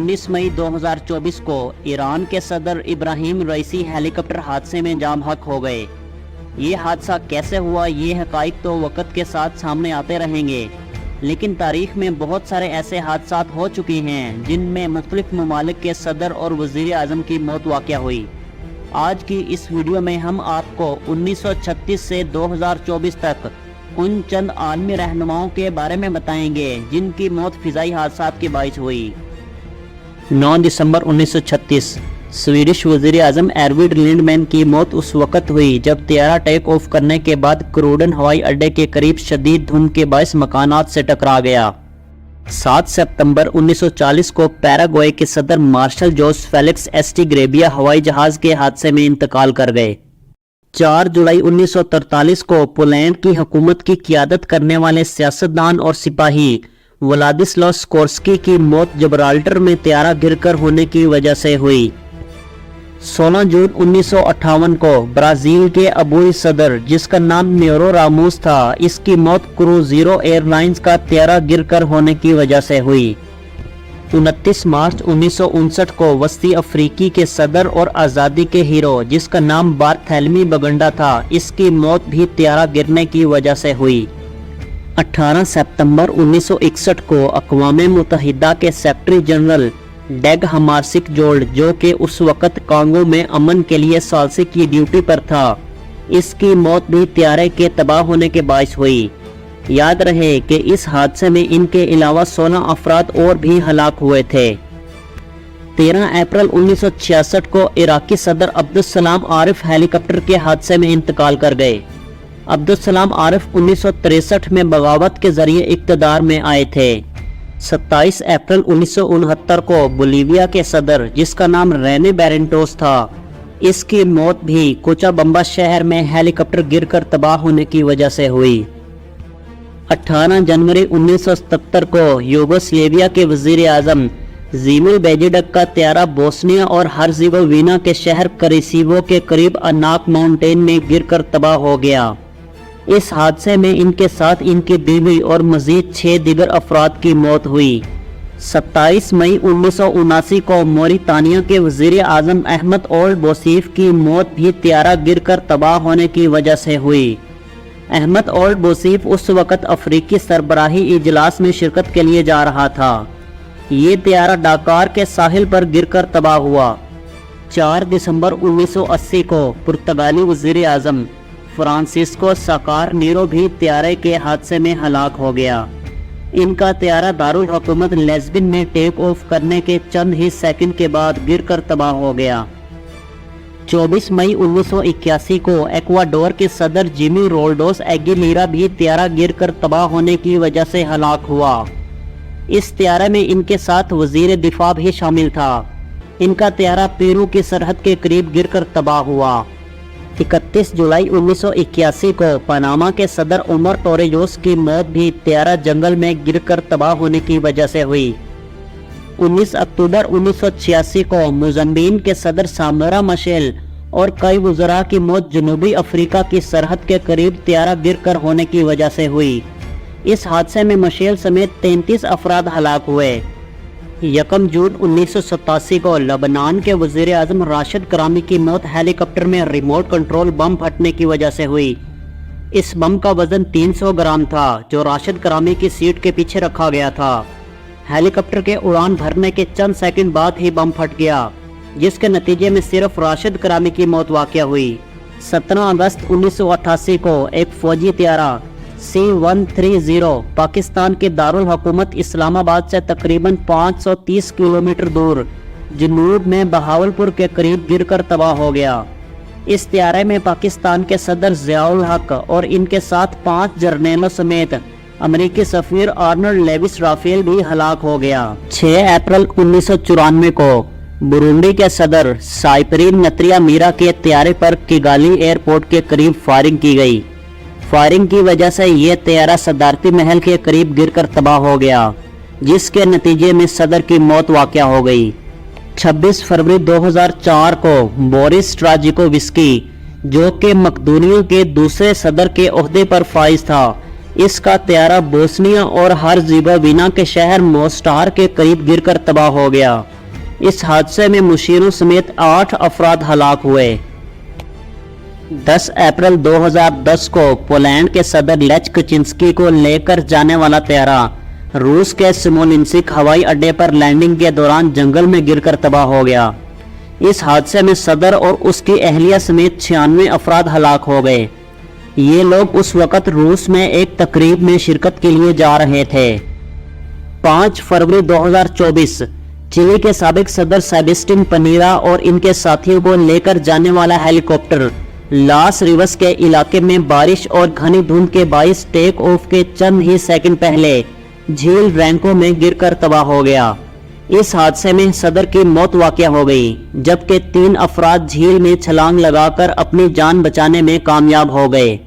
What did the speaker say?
19 मई 2024 को ईरान के सदर इब्राहिम रईसी हेलीकॉप्टर हादसे में जाम हक हो गए। ये हादसा कैसे हुआ, ये हकाइक तो वक्त के साथ सामने आते रहेंगे, लेकिन तारीख में बहुत सारे ऐसे हादसात हो चुके हैं जिनमें मुख्तलिफ ममालिक के सदर और वज़ीर आज़म की मौत वाक़या हुई। आज की इस वीडियो में हम आपको 1936 से 2024 तक उन चंद आलमी रहनुमाओं के बारे में बताएंगे जिनकी मौत फिज़ाई हादसात के बाइस हुई। 9 दिसंबर 1936 स्वीडिश वज़ीर आज़म एरविड लिंडमैन की मौत उस वक़्त हुई जब तैयारा टेक ऑफ करने के बाद क्रूडन हवाई अड्डे के करीब शदीद धुंध के बाइस मकानात से टकरा गया। 7 सितंबर 1940 को पैराग्वे के सदर मार्शल जोस फेलिक्स एसटी ग्रेबिया हवाई जहाज के हादसे में इंतकाल कर गए। 4 जुलाई 1943 को पोलैंड की हुकूमत की क़ियादत करने वाले सियासतदान और सिपाही व्लादिस्लाव स्कोर्स्की की मौत जबराल्टर में तैयारा गिरकर होने की वजह से हुई। 16 जून 1958 को ब्राज़ील के अबूई सदर जिसका नाम नेरो रामोस था, इसकी मौत क्रूज़ीरो एयरलाइंस का तैयारा गिरकर होने की वजह से हुई। 29 मार्च 1959 को वस्ती अफ्रीकी के सदर और आज़ादी के हीरो जिसका नाम बार्थेलमी बगंडा था, इसकी मौत भी तैयारा गिरने की वजह से हुई। 18 सितंबर 1961 को अक़वाम मुत्तहिदा के सेक्रेटरी जनरल डेग हमार्सिक जोल्ड, जो कि उस वक़्त कांगो में अमन के लिए सालसी की ड्यूटी पर था, इसकी मौत भी तैयारे के तबाह होने के बाइस हुई। याद रहे कि इस हादसे में इनके अलावा 16 अफराद और भी हलाक हुए थे। 13 अप्रैल 1966 को इराकी सदर अब्दुल-सलाम आरिफ हेलीकॉप्टर के हादसे में इंतकाल कर गए। अब्दुल-सलाम आरिफ 1963 में बगावत के जरिए इक़्तिदार में आए थे। 27 अप्रैल 1969 को बोलीविया के सदर जिसका नाम रेने बैरेंटोस था, इसकी मौत भी कोचाबम्बा शहर में हेलीकॉप्टर गिरकर तबाह होने की वजह से हुई। 18 जनवरी 1977 को यूगोस्लाविया के वज़ीर आज़म ज़ीमिल बेजिडक का तैयारा बोस्निया और हर्ज़ेगोविना के शहर करेसिवो के करीब अनाक माउंटेन में गिरकर तबाह हो गया। इस हादसे में इनके साथ इनकी बीवी और मजीद 6 दीगर अफराद की मौत हुई। 27 मई 1979 को मोरितानिया के वज़ीर आज़म अहमद ओल्ड बोसीफ की मौत भी तैयारा गिरकर तबाह होने की वजह से हुई। अहमद ओल्ड बोसीफ उस वक़्त अफ्रीकी सरबराही इजलास में शिरकत के लिए जा रहा था। ये तैयारा डाकार के साहिल पर गिरकर तबाह हुआ। 4 दिसंबर 1980 को पुर्तगाली वज़ीर आज़म फ्रांसिस्को साकारनीरो भी तैयारे के हादसे में हलाक हो गया। इनका तैयारा दारुल हुकूमत लिस्बन में टेक ऑफ करने के चंद ही सेकंड के बाद गिरकर तबाह हो गया। 24 मई 1981 को एक्वाडोर के सदर जिमी रोल्डोस एगिलीरा भी तैयारा गिरकर तबाह होने की वजह से हलाक हुआ। इस तैयारे में इनके साथ वज़ीर दिफा भी शामिल था। इनका तैयारा पेरू की सरहद के करीब गिरकर तबाह हुआ। 31 जुलाई 1981 को पनामा के सदर उमर टोरेजोस की मौत भी तैयारा जंगल में गिरकर तबाह होने की वजह से हुई। 19 अक्टूबर 1986 को मोज़म्बिक के सदर सामोरा मशेल और कई वज़रा की मौत जनूबी अफ्रीका की सरहद के करीब तैयारा गिरकर होने की वजह से हुई। इस हादसे में मशेल समेत 33 अफराद हलाक हुए। 1 जून 1987 को लबनान के वज़ीर आज़म राशिद करामी की मौत हेलीकॉप्टर में रिमोट कंट्रोल बम फटने की वजह से हुई। इस बम का वजन 300 ग्राम था जो राशिद करामी की सीट के पीछे रखा गया था। हेलीकॉप्टर के उड़ान भरने के चंद सेकंड बाद ही बम फट गया, जिसके नतीजे में सिर्फ राशिद करामी की मौत वाक़या हुई। 17 अगस्त 1988 को एक फौजी तैयारा C-130 पाकिस्तान के दारुल हुकूमत इस्लामाबाद से तकरीबन 530 किलोमीटर दूर जनूब में बहावलपुर के करीब गिरकर तबाह हो गया। इस तैयारे में पाकिस्तान के सदर ज़ियाउल हक और इनके साथ 5 जर्नैलों समेत अमेरिकी सफ़ीर आर्नल्ड लेविस राफेल भी हलाक हो गया। 6 अप्रैल 1994 को बुरुंडी के सदर साइपरीन नत्रिया मीरा के तैयारे पर किगाली एयरपोर्ट के करीब फायरिंग की गई। फायरिंग की वजह से यह तैयारा सदारती महल के करीब गिरकर तबाह हो गया, जिसके नतीजे में सदर की मौत वाक़या हो गई। 26 फरवरी 2004 को बोरिस ट्राजिकोविस्की, जो कि मकदूनिया के दूसरे सदर के ओहदे पर फाइज था, इसका तैयारा बोस्निया और हर्ज़ेगोविना के शहर मोस्टार के करीब गिरकर तबाह हो गया। इस हादसे में मुशीरों समेत 8 अफराद हलाक हुए। 10 अप्रैल 2010 को पोलैंड के सदर लेच कचिंस्की को लेकर जाने वाला तैयारा रूस के स्मोलिंस्क हवाई अड्डे पर लैंडिंग के दौरान जंगल में गिरकर तबाह हो गया। इस हादसे में सदर और उसकी अहलिया समेत 96 अफराद हलाक हो गए। ये लोग उस वक़्त रूस में एक तकरीब में शिरकत के लिए जा रहे थे। 5 फरवरी 2024 चिली के साबिक सदर सेबेस्टियन पिनेरा और इनके साथियों को लेकर जाने वाला हेलीकॉप्टर लास रिवस के इलाके में बारिश और घनी धुंध के बाइस टेक ऑफ के चंद ही सेकंड पहले झील रैंको में गिरकर तबाह हो गया। इस हादसे में सदर की मौत वाक़या हो गई, जबकि 3 अफराद झील में छलांग लगाकर अपनी जान बचाने में कामयाब हो गए।